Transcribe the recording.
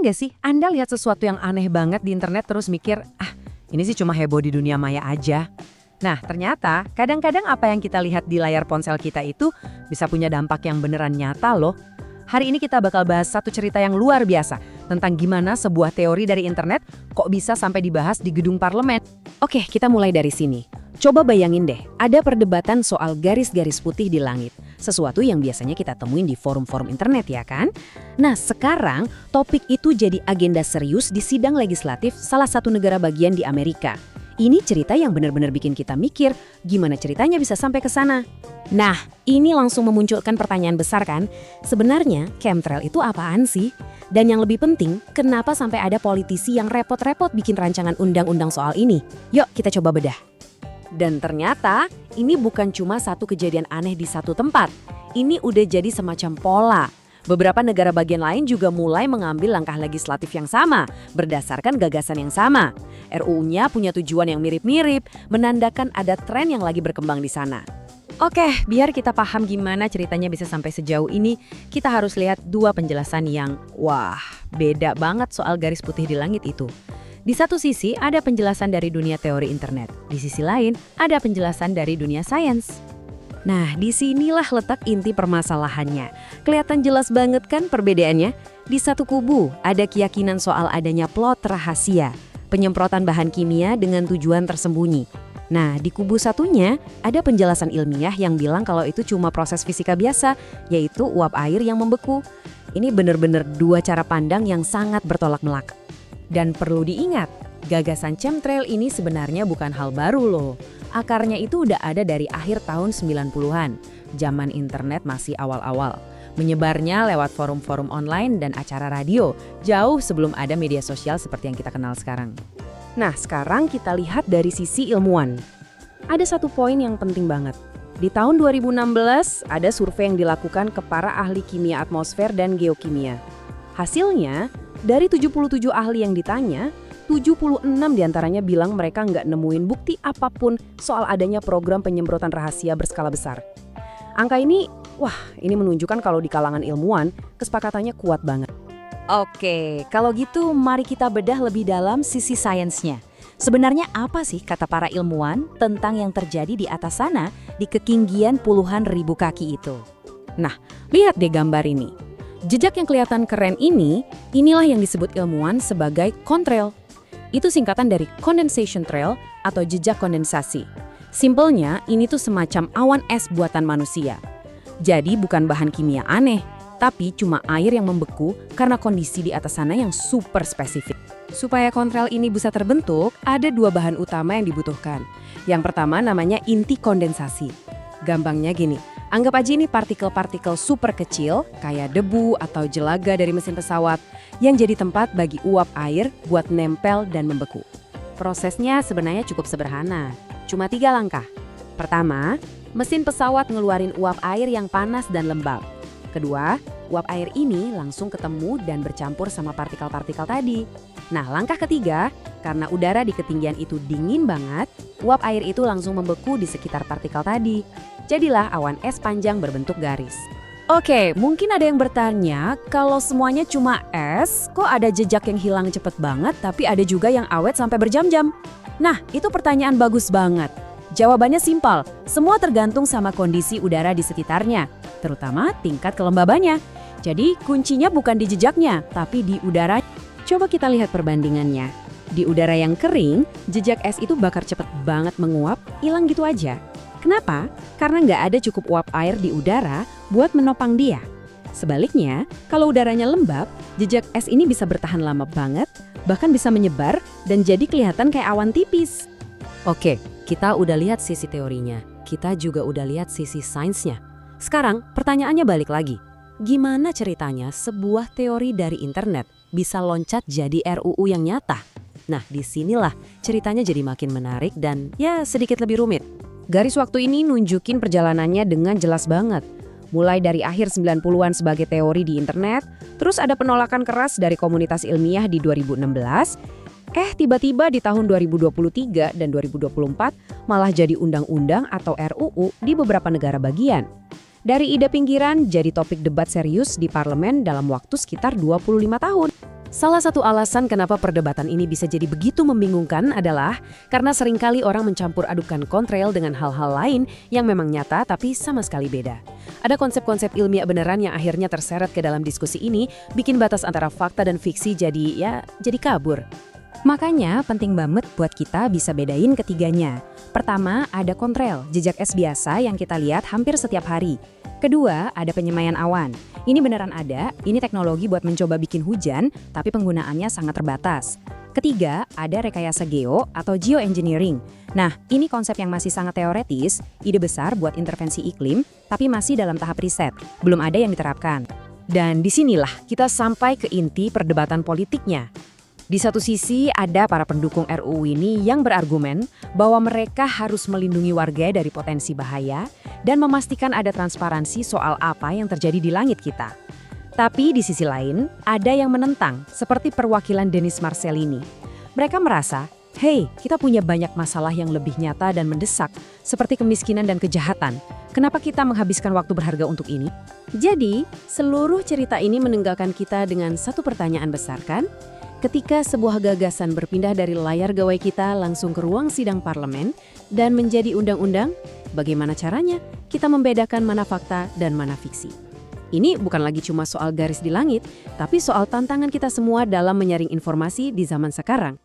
nggak sih Anda lihat sesuatu yang aneh banget di internet terus mikir, ini sih cuma heboh di dunia maya aja. Nah, ternyata kadang-kadang apa yang kita lihat di layar ponsel kita itu bisa punya dampak yang beneran nyata loh. Hari ini kita bakal bahas satu cerita yang luar biasa tentang gimana sebuah teori dari internet kok bisa sampai dibahas di gedung parlemen. Oke, kita mulai dari sini. Coba bayangin deh, ada perdebatan soal garis-garis putih di langit. Sesuatu yang biasanya kita temuin di forum-forum internet ya kan? Nah, sekarang topik itu jadi agenda serius di sidang legislatif salah satu negara bagian di Amerika. Ini cerita yang benar-benar bikin kita mikir, gimana ceritanya bisa sampai ke sana? Nah, ini langsung memunculkan pertanyaan besar kan? Sebenarnya, chemtrail itu apaan sih? Dan yang lebih penting, kenapa sampai ada politisi yang repot-repot bikin rancangan undang-undang soal ini? Yuk, kita coba bedah. Dan ternyata, ini bukan cuma satu kejadian aneh di satu tempat. Ini udah jadi semacam pola. Beberapa negara bagian lain juga mulai mengambil langkah legislatif yang sama, berdasarkan gagasan yang sama. RUU-nya punya tujuan yang mirip-mirip, menandakan ada tren yang lagi berkembang di sana. Oke, biar kita paham gimana ceritanya bisa sampai sejauh ini, kita harus lihat dua penjelasan yang, beda banget soal garis putih di langit itu. Di satu sisi ada penjelasan dari dunia teori internet, di sisi lain ada penjelasan dari dunia sains. Nah, disinilah letak inti permasalahannya. Kelihatan jelas banget kan perbedaannya? Di satu kubu ada keyakinan soal adanya plot rahasia, penyemprotan bahan kimia dengan tujuan tersembunyi. Nah, di kubu satunya ada penjelasan ilmiah yang bilang kalau itu cuma proses fisika biasa, yaitu uap air yang membeku. Ini benar-benar dua cara pandang yang sangat bertolak belakang. Dan perlu diingat, gagasan chemtrail ini sebenarnya bukan hal baru loh. Akarnya itu udah ada dari akhir tahun 90-an, zaman internet masih awal-awal. Menyebarnya lewat forum-forum online dan acara radio, jauh sebelum ada media sosial seperti yang kita kenal sekarang. Nah, sekarang kita lihat dari sisi ilmuwan. Ada satu poin yang penting banget. Di tahun 2016, ada survei yang dilakukan ke para ahli kimia atmosfer dan geokimia. Hasilnya, dari 77 ahli yang ditanya, 76 diantaranya bilang mereka nggak nemuin bukti apapun soal adanya program penyemprotan rahasia berskala besar. Angka ini, ini menunjukkan kalau di kalangan ilmuwan, kesepakatannya kuat banget. Oke, kalau gitu mari kita bedah lebih dalam sisi sainsnya. Sebenarnya apa sih kata para ilmuwan tentang yang terjadi di atas sana di ketinggian puluhan ribu kaki itu? Nah, lihat deh gambar ini. Jejak yang kelihatan keren ini, inilah yang disebut ilmuwan sebagai contrail. Itu singkatan dari condensation trail atau jejak kondensasi. Simpelnya, ini tuh semacam awan es buatan manusia. Jadi bukan bahan kimia aneh, tapi cuma air yang membeku karena kondisi di atas sana yang super spesifik. Supaya contrail ini bisa terbentuk, ada dua bahan utama yang dibutuhkan. Yang pertama namanya inti kondensasi. Gampangnya gini, anggap aja ini partikel-partikel super kecil, kayak debu atau jelaga dari mesin pesawat, yang jadi tempat bagi uap air buat nempel dan membeku. Prosesnya sebenarnya cukup sederhana, cuma 3 langkah. Pertama, mesin pesawat ngeluarin uap air yang panas dan lembab. Kedua, uap air ini langsung ketemu dan bercampur sama partikel-partikel tadi. Nah, langkah ketiga, karena udara di ketinggian itu dingin banget, uap air itu langsung membeku di sekitar partikel tadi. Jadilah awan es panjang berbentuk garis. Oke, mungkin ada yang bertanya, kalau semuanya cuma es, kok ada jejak yang hilang cepet banget, tapi ada juga yang awet sampai berjam-jam? Nah, itu pertanyaan bagus banget. Jawabannya simpel, semua tergantung sama kondisi udara di sekitarnya, terutama tingkat kelembabannya. Jadi, kuncinya bukan di jejaknya, tapi di udara. Coba kita lihat perbandingannya. Di udara yang kering, jejak es itu bakar cepet banget menguap, hilang gitu aja. Kenapa? Karena nggak ada cukup uap air di udara buat menopang dia. Sebaliknya, kalau udaranya lembab, jejak es ini bisa bertahan lama banget, bahkan bisa menyebar dan jadi kelihatan kayak awan tipis. Oke, kita udah lihat sisi teorinya, kita juga udah lihat sisi sainsnya. Sekarang, pertanyaannya balik lagi. Gimana ceritanya sebuah teori dari internet bisa loncat jadi RUU yang nyata? Nah, disinilah ceritanya jadi makin menarik dan sedikit lebih rumit. Garis waktu ini nunjukin perjalanannya dengan jelas banget. Mulai dari akhir 90-an sebagai teori di internet, terus ada penolakan keras dari komunitas ilmiah di 2016, tiba-tiba di tahun 2023 dan 2024 malah jadi undang-undang atau RUU di beberapa negara bagian. Dari ide pinggiran jadi topik debat serius di parlemen dalam waktu sekitar 25 tahun. Salah satu alasan kenapa perdebatan ini bisa jadi begitu membingungkan adalah karena seringkali orang mencampur adukan kontrail dengan hal-hal lain yang memang nyata tapi sama sekali beda. Ada konsep-konsep ilmiah beneran yang akhirnya terseret ke dalam diskusi ini, bikin batas antara fakta dan fiksi jadi kabur. Makanya penting banget buat kita bisa bedain ketiganya. Pertama, ada kontrail, jejak es biasa yang kita lihat hampir setiap hari. Kedua, ada penyemaian awan. Ini beneran ada, ini teknologi buat mencoba bikin hujan, tapi penggunaannya sangat terbatas. Ketiga, ada rekayasa geo atau geoengineering. Nah, ini konsep yang masih sangat teoretis, ide besar buat intervensi iklim, tapi masih dalam tahap riset, belum ada yang diterapkan. Dan disinilah kita sampai ke inti perdebatan politiknya. Di satu sisi ada para pendukung RUU ini yang berargumen bahwa mereka harus melindungi warga dari potensi bahaya dan memastikan ada transparansi soal apa yang terjadi di langit kita. Tapi di sisi lain, ada yang menentang, seperti perwakilan Denis Marcelini. Mereka merasa, hey, kita punya banyak masalah yang lebih nyata dan mendesak, seperti kemiskinan dan kejahatan. Kenapa kita menghabiskan waktu berharga untuk ini? Jadi, seluruh cerita ini meninggalkan kita dengan satu pertanyaan besar, kan? Ketika sebuah gagasan berpindah dari layar gawai kita langsung ke ruang sidang parlemen dan menjadi undang-undang, bagaimana caranya kita membedakan mana fakta dan mana fiksi? Ini bukan lagi cuma soal garis di langit, tapi soal tantangan kita semua dalam menyaring informasi di zaman sekarang.